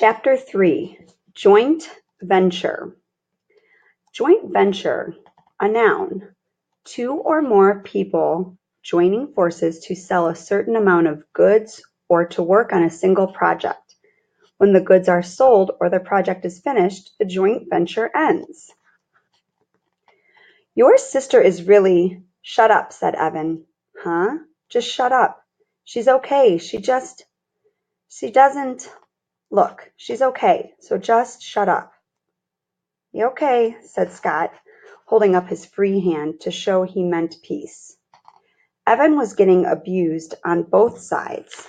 Chapter 3: Joint Venture. Joint venture, a noun, two or more people joining forces to sell a certain amount of goods or to work on a single project. When the goods are sold or the project is finished, the joint venture ends. Your sister is really... Shut up, said Evan. Huh? Just shut up. She's okay. She doesn't... Look, she's okay, so just shut up. Okay, said Scott, holding up his free hand to show he meant peace. Evan was getting abused on both sides.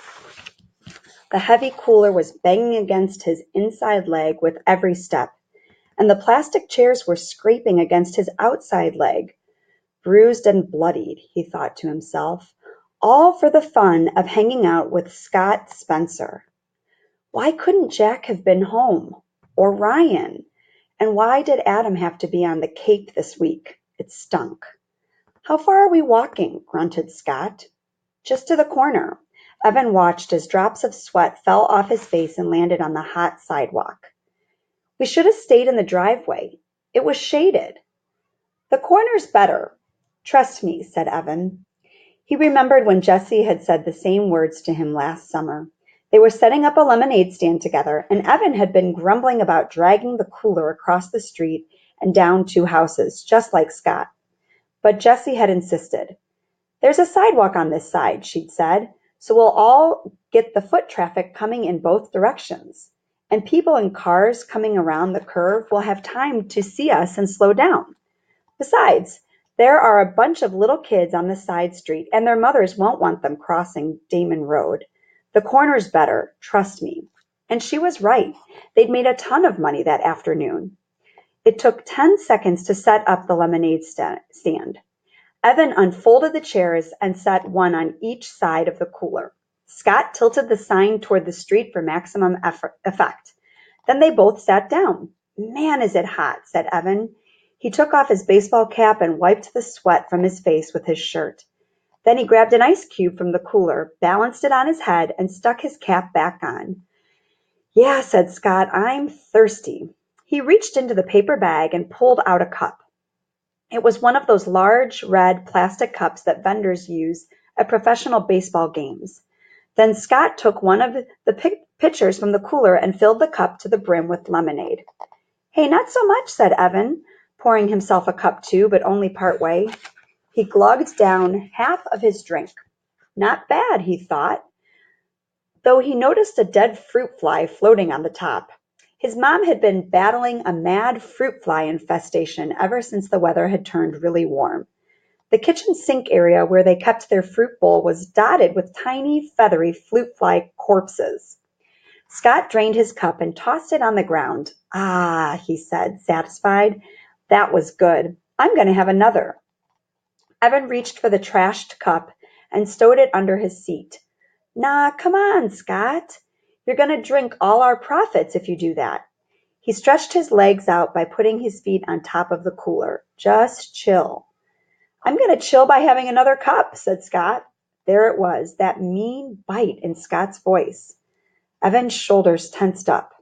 The heavy cooler was banging against his inside leg with every step, and the plastic chairs were scraping against his outside leg. Bruised and bloodied, he thought to himself, all for the fun of hanging out with Scott Spencer. Why couldn't Jack have been home? Or Ryan? And why did Adam have to be on the Cape this week? It stunk. How far are we walking? Grunted Scott. Just to the corner. Evan watched as drops of sweat fell off his face and landed on the hot sidewalk. We should have stayed in the driveway. It was shaded. The corner's better. Trust me, said Evan. He remembered when Jessie had said the same words to him last summer. They were setting up a lemonade stand together, and Evan had been grumbling about dragging the cooler across the street and down 2 houses, just like Scott. But Jessie had insisted. There's a sidewalk on this side, she'd said, so we'll all get the foot traffic coming in both directions. And people in cars coming around the curve will have time to see us and slow down. Besides, there are a bunch of little kids on the side street, and their mothers won't want them crossing Damon Road. The corner's better, trust me. And she was right. They'd made a ton of money that afternoon. It took 10 seconds to set up the lemonade stand. Evan unfolded the chairs and set one on each side of the cooler. Scott tilted the sign toward the street for maximum effect. Then they both sat down. Man, is it hot, said Evan. He took off his baseball cap and wiped the sweat from his face with his shirt. Then he grabbed an ice cube from the cooler, balanced it on his head, and stuck his cap back on. Yeah, said Scott, I'm thirsty. He reached into the paper bag and pulled out a cup. It was one of those large red plastic cups that vendors use at professional baseball games. Then Scott took one of the pitchers from the cooler and filled the cup to the brim with lemonade. Hey, not so much, said Evan, pouring himself a cup too, but only part way. He glugged down half of his drink. Not bad, he thought, though he noticed a dead fruit fly floating on the top. His mom had been battling a mad fruit fly infestation ever since the weather had turned really warm. The kitchen sink area where they kept their fruit bowl was dotted with tiny, feathery fruit fly corpses. Scott drained his cup and tossed it on the ground. Ah, he said, satisfied. That was good. I'm going to have another. Evan reached for the trashed cup and stowed it under his seat. Nah, come on, Scott. You're going to drink all our profits if you do that. He stretched his legs out by putting his feet on top of the cooler. Just chill. I'm going to chill by having another cup, said Scott. There it was, that mean bite in Scott's voice. Evan's shoulders tensed up.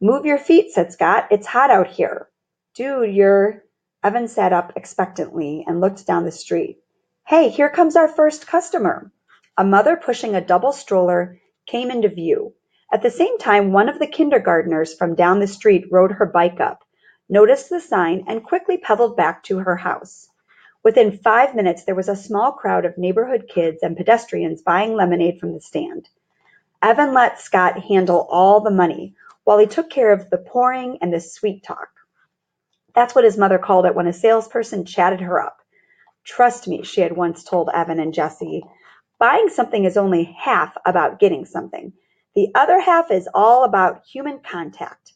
Move your feet, said Scott. It's hot out here. Dude, Evan sat up expectantly and looked down the street. Hey, here comes our first customer. A mother pushing a double stroller came into view. At the same time, one of the kindergartners from down the street rode her bike up, noticed the sign, and quickly pedaled back to her house. Within 5 minutes, there was a small crowd of neighborhood kids and pedestrians buying lemonade from the stand. Evan let Scott handle all the money, while he took care of the pouring and the sweet talk. That's what his mother called it when a salesperson chatted her up. Trust me, she had once told Evan and Jessie, buying something is only half about getting something. The other half is all about human contact.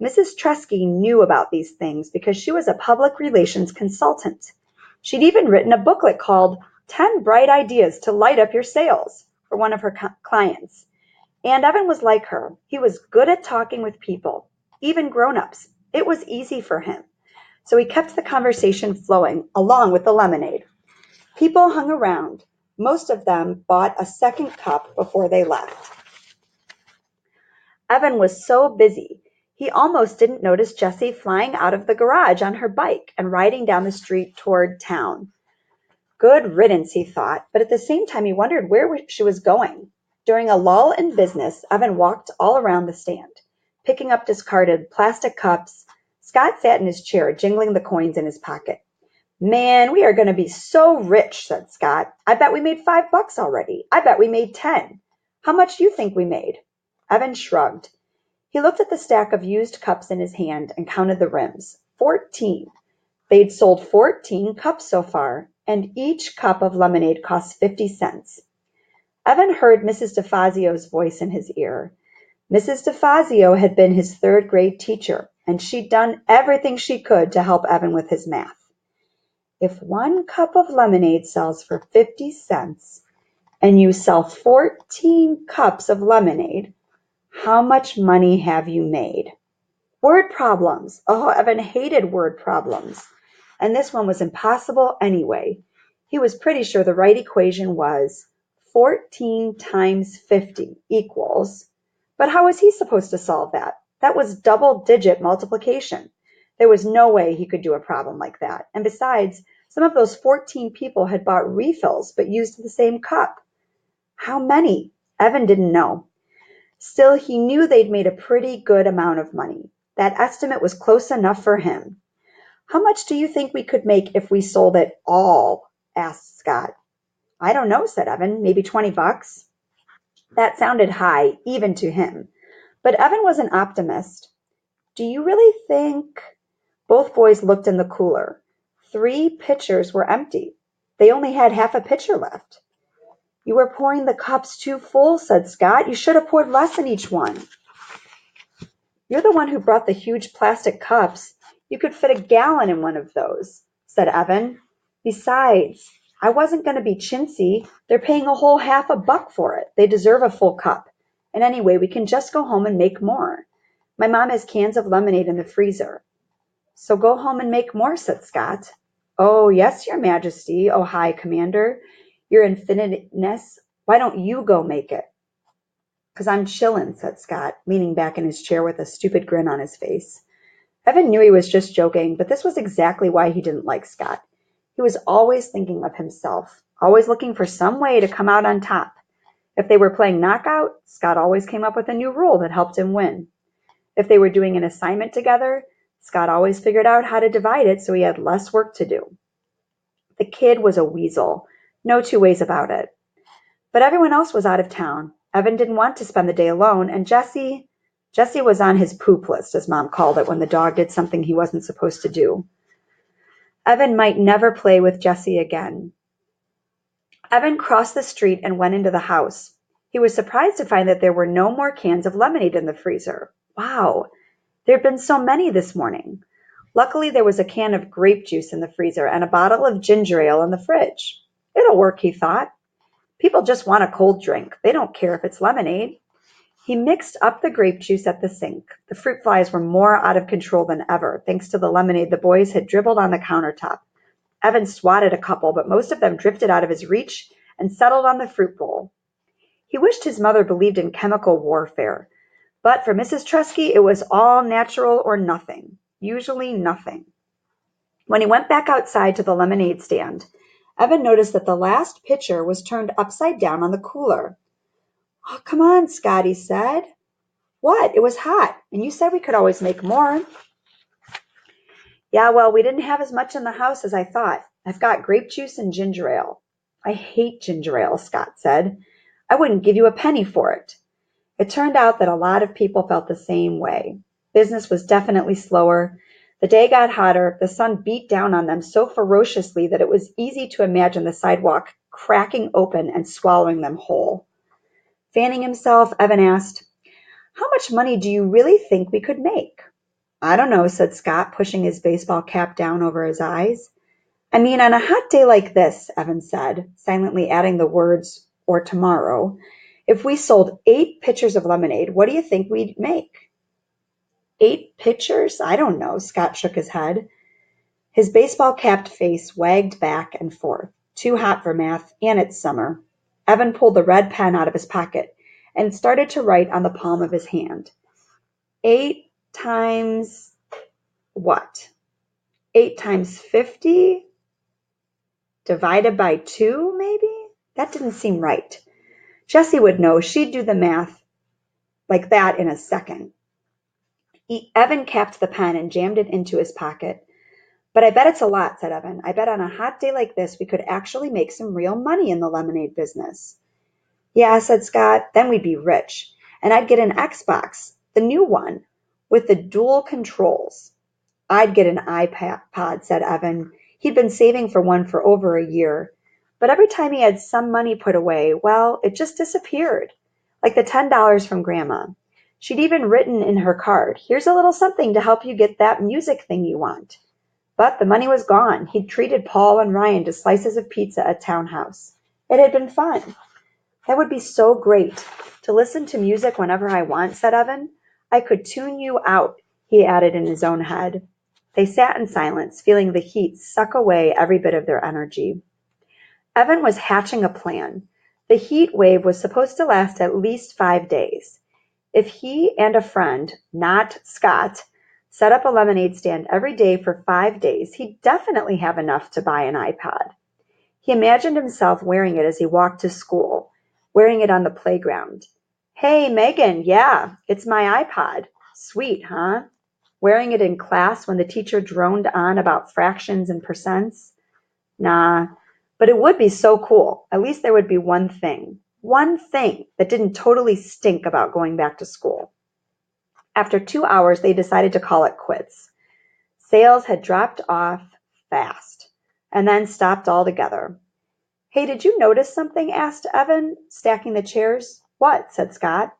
Mrs. Tresky knew about these things because she was a public relations consultant. She'd even written a booklet called 10 Bright Ideas to Light Up Your Sales for one of her clients. And Evan was like her. He was good at talking with people, even grown-ups. It was easy for him. So he kept the conversation flowing along with the lemonade. People hung around. Most of them bought a second cup before they left. Evan was so busy, he almost didn't notice Jessie flying out of the garage on her bike and riding down the street toward town. Good riddance, he thought, but at the same time he wondered where she was going. During a lull in business, Evan walked all around the stand, picking up discarded plastic cups. Scott sat in his chair, jingling the coins in his pocket. Man, we are going to be so rich, said Scott. I bet we made $5 already. I bet we made 10. How much do you think we made? Evan shrugged. He looked at the stack of used cups in his hand and counted the rims. 14. They'd sold 14 cups so far, and each cup of lemonade cost 50 cents. Evan heard Mrs. DeFazio's voice in his ear. Mrs. DeFazio had been his third-grade teacher, and she'd done everything she could to help Evan with his math. If 1 cup of lemonade sells for 50 cents, and you sell 14 cups of lemonade, how much money have you made? Word problems. Oh, Evan hated word problems. And this one was impossible anyway. He was pretty sure the right equation was 14 times 50 equals. But how was he supposed to solve that? That was double-digit multiplication. There was no way he could do a problem like that. And besides, some of those 14 people had bought refills but used the same cup. How many? Evan didn't know. Still, he knew they'd made a pretty good amount of money. That estimate was close enough for him. How much do you think we could make if we sold it all? Asked Scott. I don't know, said Evan. Maybe $20. That sounded high, even to him. But Evan was an optimist. Do you really think? Both boys looked in the cooler. 3 pitchers were empty. They only had half a pitcher left. You were pouring the cups too full, said Scott. You should have poured less in each one. You're the one who brought the huge plastic cups. You could fit a gallon in one of those, said Evan. Besides, I wasn't going to be chintzy. They're paying a whole $1 for it. They deserve a full cup. And anyway, we can just go home and make more. My mom has cans of lemonade in the freezer. So go home and make more, said Scott. Oh, yes, Your Majesty, oh High Commander, Your Infiniteness. Why don't you go make it? Because I'm chillin', said Scott, leaning back in his chair with a stupid grin on his face. Evan knew he was just joking, but this was exactly why he didn't like Scott. He was always thinking of himself, always looking for some way to come out on top. If they were playing knockout, Scott always came up with a new rule that helped him win. If they were doing an assignment together, Scott always figured out how to divide it so he had less work to do. The kid was a weasel, no two ways about it. But everyone else was out of town. Evan didn't want to spend the day alone, and Jessie was on his poop list, as Mom called it, when the dog did something he wasn't supposed to do. Evan might never play with Jessie again. Evan crossed the street and went into the house. He was surprised to find that there were no more cans of lemonade in the freezer. Wow, there had been so many this morning. Luckily, there was a can of grape juice in the freezer and a bottle of ginger ale in the fridge. It'll work, he thought. People just want a cold drink. They don't care if it's lemonade. He mixed up the grape juice at the sink. The fruit flies were more out of control than ever, thanks to the lemonade the boys had dribbled on the countertop. Evan swatted a couple, but most of them drifted out of his reach and settled on the fruit bowl. He wished his mother believed in chemical warfare. But for Mrs. Tresky, it was all natural or nothing. Usually nothing. When he went back outside to the lemonade stand, Evan noticed that the last pitcher was turned upside down on the cooler. Oh, come on, Scott, he said. What? It was hot, and you said we could always make more. Yeah, well, we didn't have as much in the house as I thought. I've got grape juice and ginger ale. I hate ginger ale, Scott said. I wouldn't give you a penny for it. It turned out that a lot of people felt the same way. Business was definitely slower. The day got hotter. The sun beat down on them so ferociously that it was easy to imagine the sidewalk cracking open and swallowing them whole. Fanning himself, Evan asked, How much money do you really think we could make? I don't know, said Scott, pushing his baseball cap down over his eyes. I mean, on a hot day like this, Evan said, silently adding the words, or tomorrow, if we sold 8 pitchers of lemonade, what do you think we'd make? 8 pitchers? I don't know, Scott shook his head. His baseball-capped face wagged back and forth. Too hot for math, and it's summer. Evan pulled the red pen out of his pocket and started to write on the palm of his hand. 8 times what? 8 times 50 divided by 2, maybe? That didn't seem right. Jessie would know. She'd do the math like that in a second. Evan capped the pen and jammed it into his pocket. But I bet it's a lot, said Evan. I bet on a hot day like this we could actually make some real money in the lemonade business. Yeah, said Scott, then we'd be rich. And I'd get an Xbox, the new one, with the dual controls. I'd get an iPod, said Evan. He'd been saving for one for over a year. But every time he had some money put away, well, it just disappeared. Like the $10 from Grandma. She'd even written in her card, here's a little something to help you get that music thing you want. But the money was gone. He'd treated Paul and Ryan to slices of pizza at Townhouse. It had been fun. That would be so great. To listen to music whenever I want, said Evan. I could tune you out, he added in his own head. They sat in silence, feeling the heat suck away every bit of their energy. Evan was hatching a plan. The heat wave was supposed to last at least 5 days. If he and a friend, not Scott, set up a lemonade stand every day for 5 days, he'd definitely have enough to buy an iPod. He imagined himself wearing it as he walked to school, wearing it on the playground. Hey, Megan, yeah, it's my iPod. Sweet, huh? Wearing it in class when the teacher droned on about fractions and percents? Nah, but it would be so cool. At least there would be one thing that didn't totally stink about going back to school. After 2 hours, they decided to call it quits. Sales had dropped off fast and then stopped altogether. Hey, did you notice something? Asked Evan, stacking the chairs. What? Said Scott.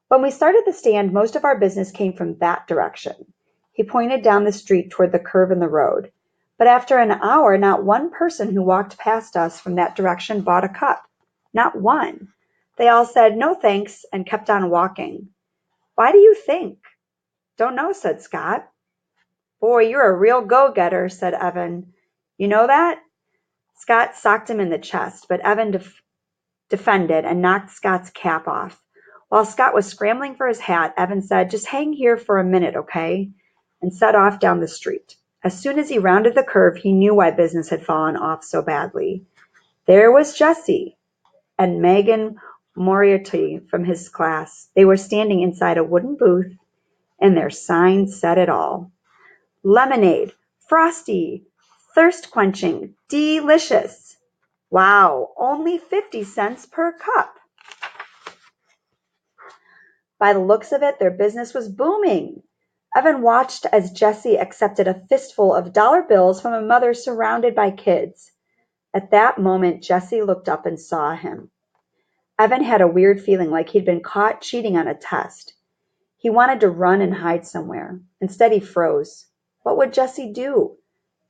When we started the stand, most of our business came from that direction. He pointed down the street toward the curve in the road. But after an hour, not one person who walked past us from that direction bought a cup. Not one. They all said, no thanks, and kept on walking. Why do you think? Don't know, said Scott. Boy, you're a real go-getter, said Evan. You know that? Scott socked him in the chest, but Evan defended and knocked Scott's cap off. While Scott was scrambling for his hat, Evan said, just hang here for a minute, okay? And set off down the street. As soon as he rounded the curve, he knew why business had fallen off so badly. There was Jessie and Megan Moriarty from his class. They were standing inside a wooden booth, and their sign said it all. Lemonade, frosty, thirst-quenching, delicious. Wow, only 50 cents per cup. By the looks of it, their business was booming. Evan watched as Jessie accepted a fistful of dollar bills from a mother surrounded by kids. At that moment, Jessie looked up and saw him. Evan had a weird feeling like he'd been caught cheating on a test. He wanted to run and hide somewhere. Instead, he froze. What would Jessie do?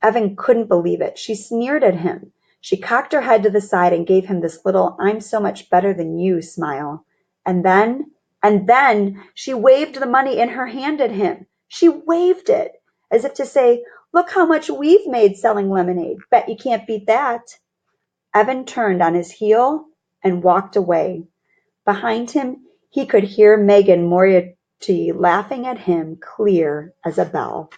Evan couldn't believe it. She sneered at him. She cocked her head to the side and gave him this little I'm so much better than you smile. And then she waved the money in her hand at him. She waved it as if to say, look how much we've made selling lemonade. Bet you can't beat that. Evan turned on his heel and walked away. Behind him, he could hear Megan Moriarty laughing at him clear as a bell.